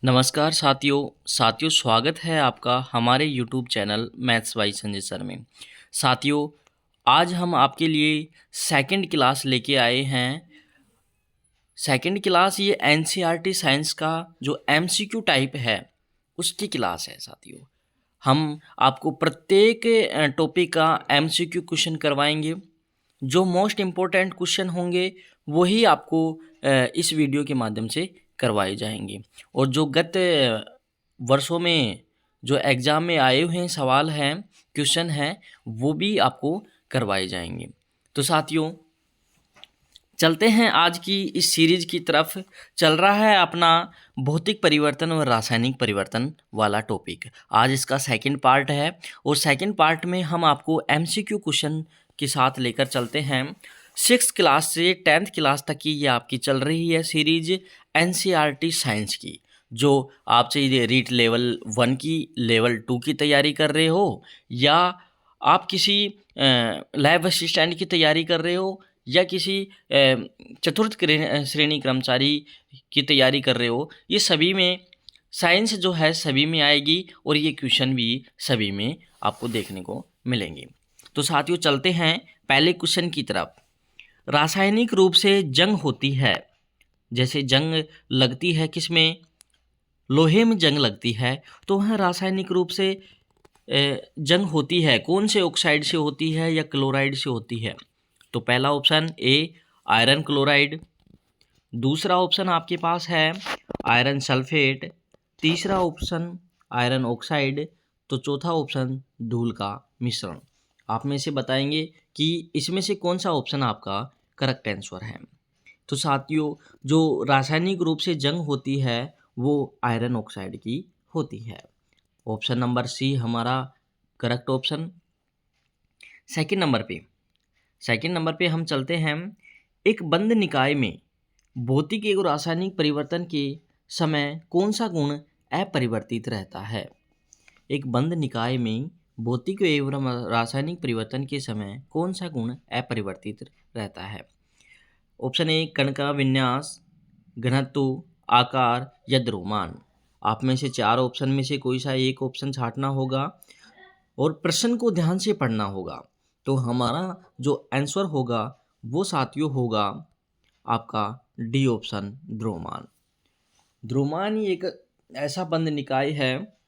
नमस्कार साथियों स्वागत है आपका हमारे YouTube channel maths by Sanjay sir में। साथियों, आज हम आपके लिए सेकंड क्लास लेके आए हैं। सेकंड क्लास ये एनसीईआरटी साइंस का जो एमसीक्यू टाइप है उसकी क्लास है। साथियों, हम आपको प्रत्येक टॉपिक का एमसीक्यू क्वेश्चन करवाएंगे। जो मोस्ट इम्पोर्टेंट क्वेश्चन होंगे वही आपको इस वीडियो के माध्यम से करवाए जाएंगे। और जो गत वर्षों में जो एग्ज़ाम में आए हुए सवाल हैं, क्वेश्चन हैं, वो भी आपको करवाए जाएंगे। तो साथियों, चलते हैं आज की इस सीरीज की तरफ। चल रहा है अपना भौतिक परिवर्तन और रासायनिक परिवर्तन वाला टॉपिक। आज इसका सेकंड पार्ट है और सेकंड पार्ट में हम आपको एमसीक्यू क्वेश्चन के साथ लेकर चलते हैं। 6th क्लास से 10th क्लास तक की ये आपकी चल रही है सीरीज एनसीईआरटी साइंस की। जो आपसे ये रीट लेवल 1 की, लेवल 2 की तैयारी कर रहे हो, या आप किसी लैब असिस्टेंट की तैयारी कर रहे हो, या किसी चतुर्थ श्रेणी कर्मचारी की तैयारी कर रहे हो, ये सभी में साइंस जो है सभी में आएगी और ये क्वेश्चन भी सभी में आपको देखने को मिलेंगे। तो साथियों, चलते हैं पहले क्वेश्चन की तरफ। रासायनिक रूप से जंग होती है, जैसे जंग लगती है किसमें, लोहे में जंग लगती है, तो वह रासायनिक रूप से जंग होती है कौन से ऑक्साइड से होती है या क्लोराइड से होती है। तो पहला ऑप्शन ए आयरन क्लोराइड, दूसरा ऑप्शन आपके पास है आयरन सल्फेट, तीसरा ऑप्शन आयरन ऑक्साइड, तो चौथा ऑप्शन धूल का मिश्रण। आप में से बताएंगे कि इसमें से कौन सा ऑप्शन आपका करेक्ट आंसर है। तो साथियों, जो रासायनिक रूप से जंग होती है वो आयरन ऑक्साइड की होती है। ऑप्शन नंबर सी हमारा करेक्ट ऑप्शन। सेकंड नंबर पे हम चलते हैं। एक बंद निकाय में भौतिक एवं रासायनिक परिवर्तन के समय कौन सा गुण अपरिवर्तित रहता है। एक बंद निकाय में भौतिक एवं रासायनिक परिवर्तन के समय कौन सा गुण अपरिवर्तित रहता है। ऑप्शन ए कण का विन्यास, घनत्व, आकार या द्रव्यमान। आप में से चार ऑप्शन में से कोई सा एक ऑप्शन छांटना होगा और प्रश्न को ध्यान से पढ़ना होगा। तो हमारा जो आंसर होगा वो साथियों होगा आपका डी ऑप्शन, द्रव्यमान। द्रव्यमान ही एक ऐसा बंद निकाय है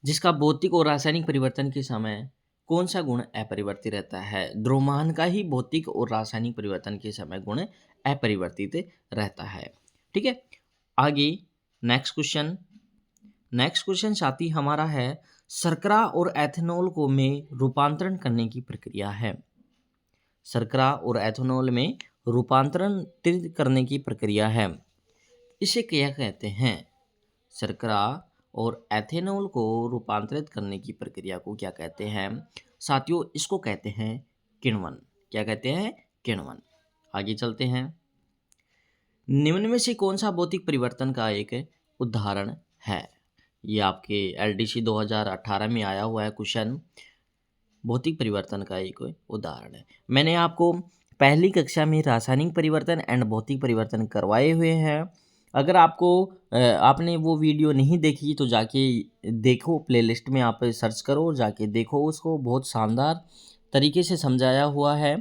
जिसका भौतिक और रासायनिक परिवर्तन के समय कौन सा गुण अपरिवर्तित रहता है। द्रव्यमान का ही भौतिक और रासायनिक परिवर्तन के समय गुण अपरिवर्तित रहता है। ठीक है, आगे नेक्स्ट क्वेश्चन साथी हमारा है, शर्करा और एथेनॉल को में रूपांतरण करने की प्रक्रिया है। शर्करा और एथेनॉल में रूपांतरण करने की प्रक्रिया है, इसे क्या कहते हैं। शर्करा और एथेनॉल को रूपांतरित करने की प्रक्रिया को क्या कहते हैं साथियों, इसको कहते हैं किण्वन। क्या कहते हैं, किण्वन। आगे चलते हैं। निम्न में से कौन सा भौतिक परिवर्तन का एक उदाहरण है। ये आपके एलडीसी 2018 में आया हुआ है क्वेश्चन, भौतिक परिवर्तन का एक उदाहरण है। मैंने आपको पहली कक्षा में रासायनिक परिवर्तन एंड भौतिक परिवर्तन करवाए हुए हैं। अगर आपने वो वीडियो नहीं देखी तो जाके देखो, प्लेलिस्ट में आप सर्च करो, जाके देखो उसको, बहुत शानदार तरीके से समझाया हुआ है।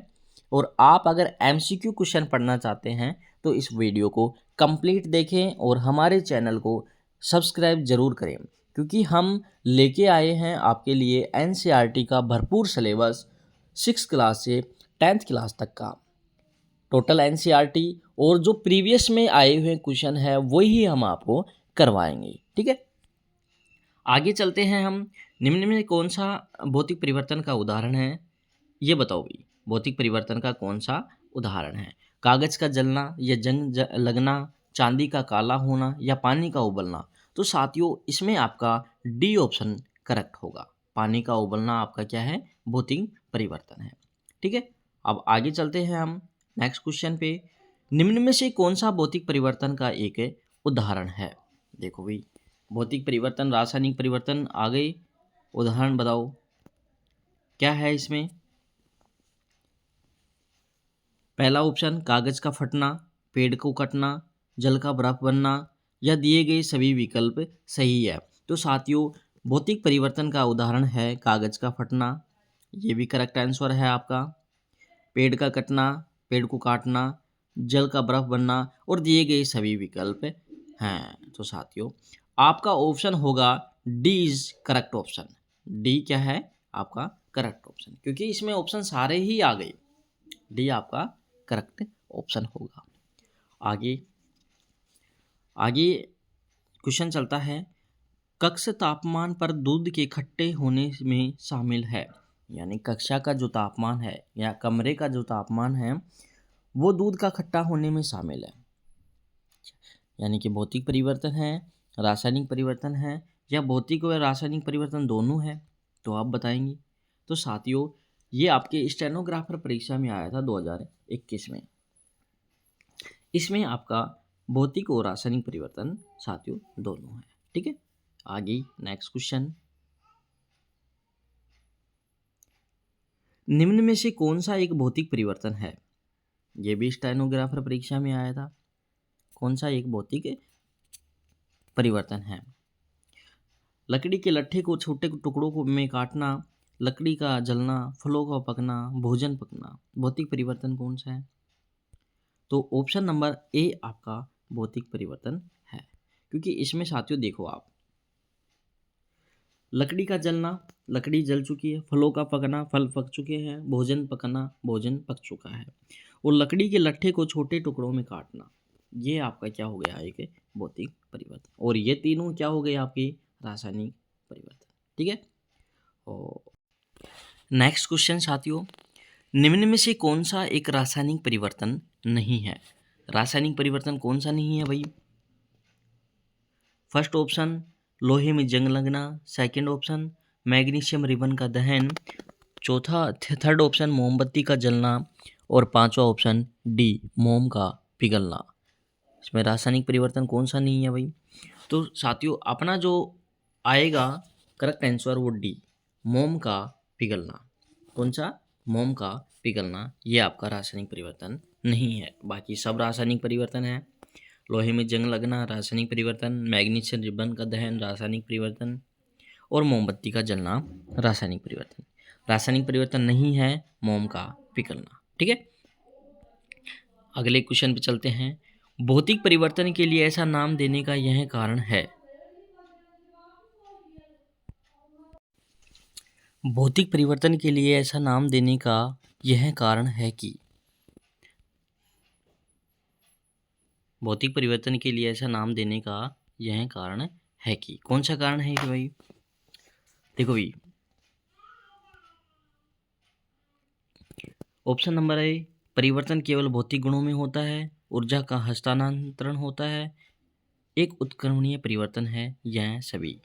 और आप अगर एमसीक्यू क्वेश्चन पढ़ना चाहते हैं तो इस वीडियो को कंप्लीट देखें और हमारे चैनल को सब्सक्राइब ज़रूर करें, क्योंकि हम लेके आए हैं आपके लिए एनसीईआरटी का भरपूर सिलेबस 6 क्लास से 10th क्लास तक का टोटल एनसीईआरटी, और जो प्रीवियस में आए हुए क्वेश्चन है वही हम आपको करवाएंगे। ठीक है, आगे चलते हैं हम। निम्न में कौन सा भौतिक परिवर्तन का उदाहरण है, ये बताओ भाई। भौतिक परिवर्तन का कौन सा उदाहरण है। कागज का जलना या जंग लगना, चांदी का काला होना या पानी का उबलना। तो साथियों, इसमें आपका डी ऑप्शन करेक्ट होगा। पानी का उबलना आपका क्या है, भौतिक परिवर्तन है। ठीक है, अब आगे चलते हैं हम नेक्स्ट क्वेश्चन पे। निम्न में से कौन सा भौतिक परिवर्तन का एक उदाहरण है। देखो भाई, भौतिक परिवर्तन, रासायनिक परिवर्तन आ गए, उदाहरण बताओ क्या है इसमें। पहला ऑप्शन कागज का फटना, पेड़ को कटना, जल का बर्फ बनना, या दिए गए सभी विकल्प सही है। तो साथियों, भौतिक परिवर्तन का उदाहरण है कागज का फटना, ये भी करेक्ट आंसर है आपका। पेड़ का कटना, पेड़ को काटना, जल का बर्फ बनना और दिए गए सभी विकल्प हैं। तो साथियों, आपका ऑप्शन होगा D is correct option. D क्या है आपका करेक्ट ऑप्शन, क्योंकि इसमें ऑप्शन सारे ही आ गए। डी आपका करेक्ट ऑप्शन होगा। आगे आगे क्वेश्चन चलता है, कक्ष तापमान पर दूध के खट्टे होने में शामिल है। यानी कक्षा का जो तापमान है या कमरे का जो तापमान है वो दूध का खट्टा होने में शामिल है। यानी कि भौतिक परिवर्तन है, रासायनिक परिवर्तन है, या भौतिक और रासायनिक परिवर्तन दोनों है, तो आप बताएंगे। तो साथियों, ये आपके स्टेनोग्राफर परीक्षा में आया था 2021 में। इसमें आपका भौतिक और रासायनिक परिवर्तन साथियों दोनों है। ठीक है, आगे नेक्स्ट क्वेश्चन, निम्न में से कौन सा एक भौतिक परिवर्तन है। ये भी स्टेनोग्राफर परीक्षा में आया था। कौन सा एक भौतिक परिवर्तन है। लकड़ी के लट्ठे को छोटे टुकड़ों में काटना, लकड़ी का जलना, फलों का पकना, भोजन पकना, भौतिक परिवर्तन कौन सा है। तो ऑप्शन नंबर ए आपका भौतिक परिवर्तन है, क्योंकि इसमें साथियों देखो आप, लकड़ी का जलना, लकड़ी जल चुकी है, फलों का पकना, फल पक चुके हैं, भोजन पकना, भोजन पक चुका है, और लकड़ी के लट्ठे को छोटे टुकड़ों में काटना, ये आपका क्या हो गया एक भौतिक परिवर्तन। और ये तीनों क्या हो गए आपके रासायनिक परिवर्तन। ठीक है, और नेक्स्ट क्वेश्चन साथियों, निम्न में से कौन सा एक रासायनिक परिवर्तन नहीं है। रासायनिक परिवर्तन कौन सा नहीं है भाई। फर्स्ट ऑप्शन लोहे में जंग लगना, सेकंड ऑप्शन मैग्नीशियम रिबन का दहन, थर्ड ऑप्शन मोमबत्ती का जलना, और पांचवा ऑप्शन डी मोम का पिघलना। इसमें रासायनिक परिवर्तन कौन सा नहीं है भाई। तो साथियों, अपना जो आएगा करेक्ट आंसर वो डी मोम का पिघलना। कौन सा, मोम का पिघलना, ये आपका रासायनिक परिवर्तन नहीं है। बाकी सब रासायनिक परिवर्तन है। लोहे में जंग लगना रासायनिक परिवर्तन, मैग्नीशियम रिबन का दहन रासायनिक परिवर्तन, और मोमबत्ती का जलना रासायनिक परिवर्तन। रासायनिक परिवर्तन नहीं है मोम का पिघलना। ठीक है, अगले क्वेश्चन पे चलते हैं। भौतिक परिवर्तन के लिए ऐसा नाम देने का यह कारण है। भौतिक परिवर्तन के लिए ऐसा नाम देने का यह कारण है कि, भौतिक परिवर्तन के लिए ऐसा नाम देने का यह कारण है कि, कौन सा कारण है कि भाई। देखो भाई, ऑप्शन नंबर ए परिवर्तन केवल भौतिक गुणों में होता है, ऊर्जा का हस्तांतरण होता है, एक उत्क्रमणीय परिवर्तन है, यह सभी।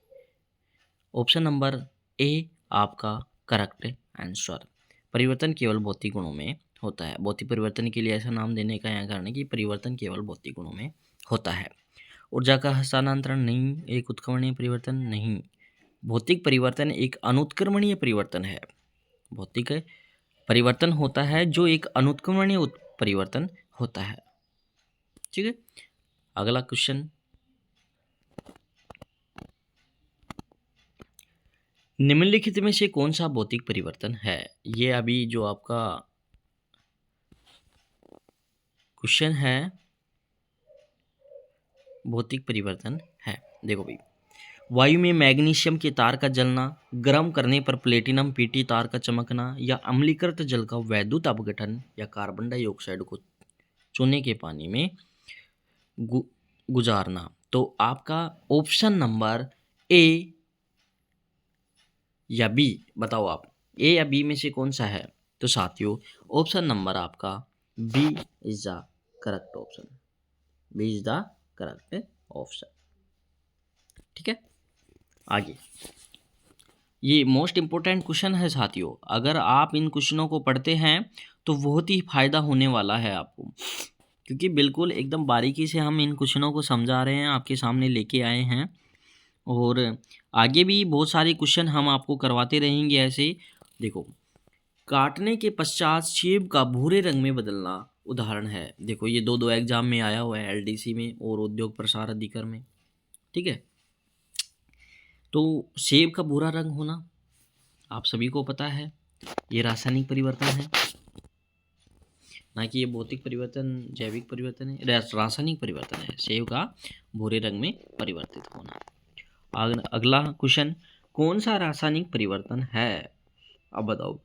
ऑप्शन नंबर ए आपका करेक्ट आंसर, परिवर्तन केवल भौतिक गुणों में होता है। भौतिक परिवर्तन के लिए ऐसा नाम देने का यह कारण है कि परिवर्तन केवल भौतिक गुणों में होता है। ऊर्जा का हस्तांतरण नहीं, एक उत्क्रमणीय परिवर्तन नहीं। भौतिक परिवर्तन एक अनुत्क्रमणीय परिवर्तन है। भौतिक परिवर्तन होता है जो एक अनुत्क्रमणीय परिवर्तन होता है। ठीक है, अगला क्वेश्चन, निम्नलिखित में से कौन सा भौतिक परिवर्तन है। ये अभी जो आपका क्वेश्चन है भौतिक परिवर्तन है। देखो भाई, वायु में मैग्नीशियम के तार का जलना, गर्म करने पर प्लेटिनम पीटी तार का चमकना, या अम्लीकृत जल का वैद्युत अपघटन, या कार्बन डाइऑक्साइड को चूने के पानी में गुजारना। तो आपका ऑप्शन नंबर ए या बी बताओ आप, ए या बी में से कौन सा है। तो साथियों, ऑप्शन नंबर आपका B is the correct option. B is the correct option. ठीक है, आगे ये मोस्ट इम्पोर्टेंट क्वेश्चन है साथियों। अगर आप इन क्वेश्चनों को पढ़ते हैं तो बहुत ही फायदा होने वाला है आपको, क्योंकि बिल्कुल एकदम बारीकी से हम इन क्वेश्चनों को समझा रहे हैं, आपके सामने लेके आए हैं, और आगे भी बहुत सारे क्वेश्चन हम आपको करवाते रहेंगे ऐसे। देखो, काटने के पश्चात सेब का भूरे रंग में बदलना, उदाहरण है। देखो ये दो एग्जाम में आया हुआ है, एलडीसी में और उद्योग प्रसार अधिकार में। ठीक है, तो सेब का भूरा रंग होना आप सभी को पता है, ये रासायनिक परिवर्तन है, ना कि ये भौतिक परिवर्तन, जैविक परिवर्तन है, रासायनिक परिवर्तन है। सेब का भूरे रंग में परिवर्तित होना। अगला क्वेश्चन, कौन सा रासायनिक परिवर्तन है? अब बताओ,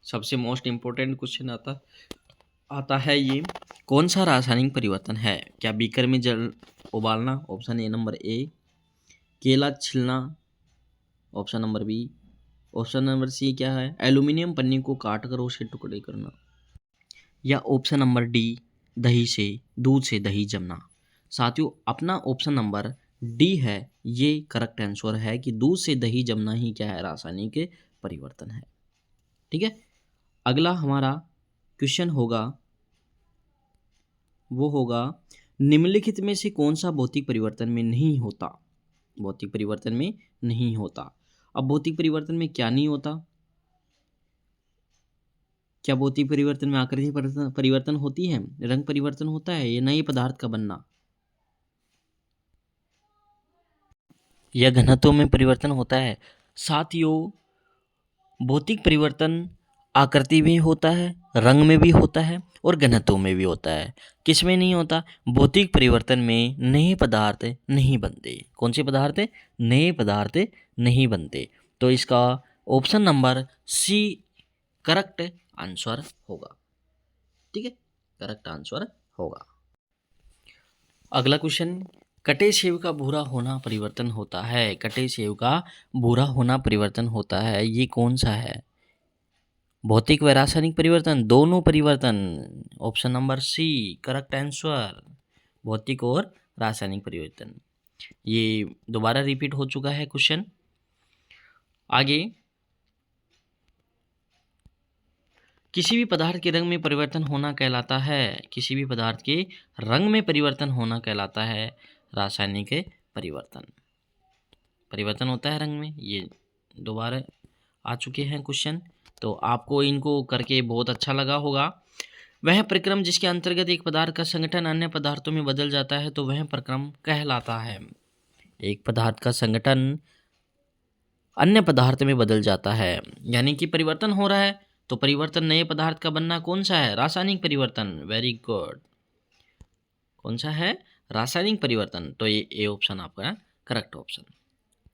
सबसे मोस्ट इंपोर्टेंट क्वेश्चन आता है ये, कौन सा रासायनिक परिवर्तन है? क्या बीकर में जल उबालना, ऑप्शन ए नंबर ए, केला छिलना, option number B, option number C क्या है, एल्यूमिनियम पन्नी को काट कर उसे टुकड़े करना, या ऑप्शन नंबर डी, दही से दूध से दही जमना। साथियों अपना ऑप्शन नंबर डी है, ये करेक्ट आंसर है कि दूध से दही जमना ही क्या है, रासायनिक परिवर्तन है। ठीक है, अगला हमारा क्वेश्चन होगा, वो होगा निम्नलिखित में से कौन सा भौतिक परिवर्तन में नहीं होता? भौतिक परिवर्तन में नहीं होता। अब भौतिक परिवर्तन में क्या नहीं होता? क्या भौतिक परिवर्तन में आकृति परिवर्तन होती है, रंग परिवर्तन होता है, या नए पदार्थ का बनना, या घनत्व में परिवर्तन होता है? साथियों भौतिक परिवर्तन आकृति में होता है, रंग में भी होता है और घनत्व में भी होता है। किस में नहीं होता? भौतिक परिवर्तन में नए पदार्थ नहीं बनते। कौन से पदार्थ? नए पदार्थ नहीं बनते। तो इसका option number C correct answer होगा। ठीक है, करेक्ट आंसर होगा। अगला क्वेश्चन, कटे सेब का भूरा होना परिवर्तन होता है। कटे सेब का भूरा होना परिवर्तन होता है, ये कौन सा है? भौतिक व रासायनिक परिवर्तन, दोनों परिवर्तन, option number C correct answer, भौतिक और रासायनिक परिवर्तन। ये दोबारा रिपीट हो चुका है क्वेश्चन। आगे, किसी भी पदार्थ के रंग में परिवर्तन होना कहलाता है, किसी भी पदार्थ के रंग में परिवर्तन होना कहलाता है रासायनिक परिवर्तन। परिवर्तन होता है रंग में, ये दोबारा आ चुके हैं क्वेश्चन, तो आपको इनको करके बहुत अच्छा लगा होगा। वह प्रक्रम जिसके अंतर्गत एक पदार्थ का संगठन अन्य पदार्थों में बदल जाता है, तो वह प्रक्रम कहलाता है। एक पदार्थ का संगठन अन्य पदार्थ में बदल जाता है, यानी कि परिवर्तन हो रहा है, तो परिवर्तन नए पदार्थ का बनना कौन सा है? रासायनिक परिवर्तन। वेरी गुड, कौन सा है? रासायनिक परिवर्तन। तो ये ए ऑप्शन आपका करेक्ट ऑप्शन।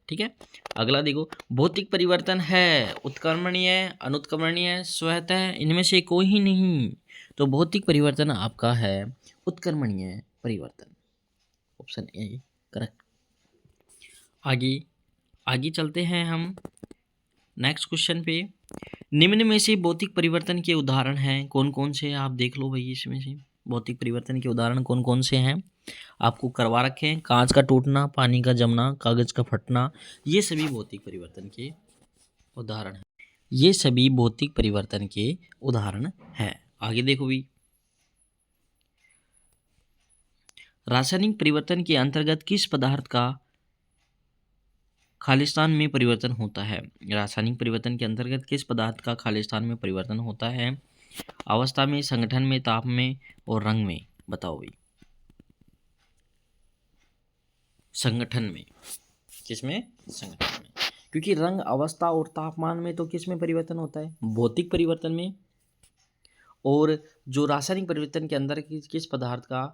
ठीक है, अगला देखो, भौतिक परिवर्तन है उत्क्रमणीय, अनुत्क्रमणीय, स्वतः, इनमें से कोई ही नहीं। तो भौतिक परिवर्तन आपका है उत्क्रमणीय परिवर्तन, ऑप्शन ए करेक्ट। आगे आगे चलते हैं हम नेक्स्ट क्वेश्चन पे। निम्न में से भौतिक परिवर्तन के उदाहरण हैं कौन कौन से? आप देख लो भाई, इसमें से भौतिक परिवर्तन के उदाहरण कौन कौन से हैं, आपको करवा रखे हैं। कांच का टूटना, पानी का जमना, कागज का फटना, ये सभी भौतिक परिवर्तन के उदाहरण हैं। ये सभी भौतिक परिवर्तन के उदाहरण हैं। आगे देखो भी, रासायनिक परिवर्तन के अंतर्गत किस पदार्थ का खालिस्तान में परिवर्तन होता है? रासायनिक परिवर्तन के अंतर्गत किस पदार्थ का खालिस्तान में परिवर्तन होता है? अवस्था में, संगठन में, ताप में और रंग में। बताओ भाई, संगठन में। किसमें? संगठन में। क्योंकि रंग, अवस्था और तापमान में तो किस में परिवर्तन होता है? भौतिक परिवर्तन में। और जो रासायनिक परिवर्तन के अंदर किस पदार्थ का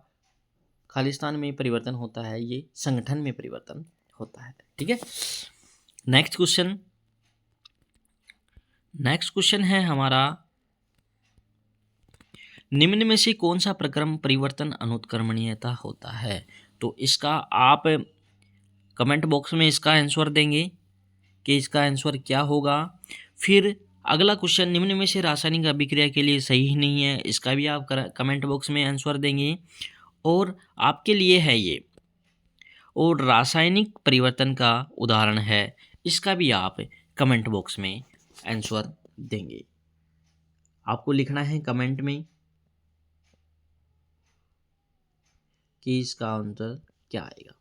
खालिस्तान में परिवर्तन होता है? ये संगठन में परिवर्तन होता है। ठीक है, नेक्स्ट क्वेश्चन है हमारा, निम्न में से कौन सा प्रक्रम परिवर्तन अनुत्क्रमणीयता होता है? तो इसका आप कमेंट बॉक्स में इसका आंसर देंगे कि इसका आंसर क्या होगा। फिर अगला क्वेश्चन, निम्न में से रासायनिक अभिक्रिया के लिए सही नहीं है, इसका भी आप कमेंट बॉक्स में आंसर देंगे। और आपके लिए है ये, और रासायनिक परिवर्तन का उदाहरण है, इसका भी आप कमेंट बॉक्स में आंसर देंगे। आपको लिखना है कमेंट में कि इसका आंसर क्या आएगा,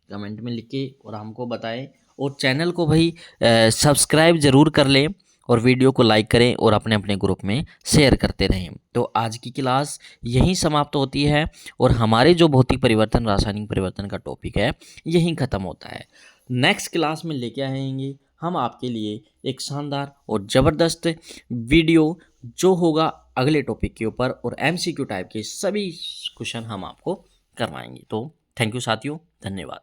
कमेंट में लिख के और हमको बताएं। और चैनल को भाई सब्सक्राइब ज़रूर कर लें और वीडियो को लाइक करें और अपने अपने ग्रुप में शेयर करते रहें। तो आज की क्लास यहीं समाप्त होती है और हमारे जो भौतिक परिवर्तन रासायनिक परिवर्तन का टॉपिक है यहीं ख़त्म होता है। नेक्स्ट क्लास में लेके आएंगे हम आपके लिए एक शानदार और ज़बरदस्त वीडियो जो होगा अगले टॉपिक के ऊपर, और MCQ टाइप के सभी क्वेश्चन हम आपको करवाएंगे। तो थैंक यू साथियों, धन्यवाद।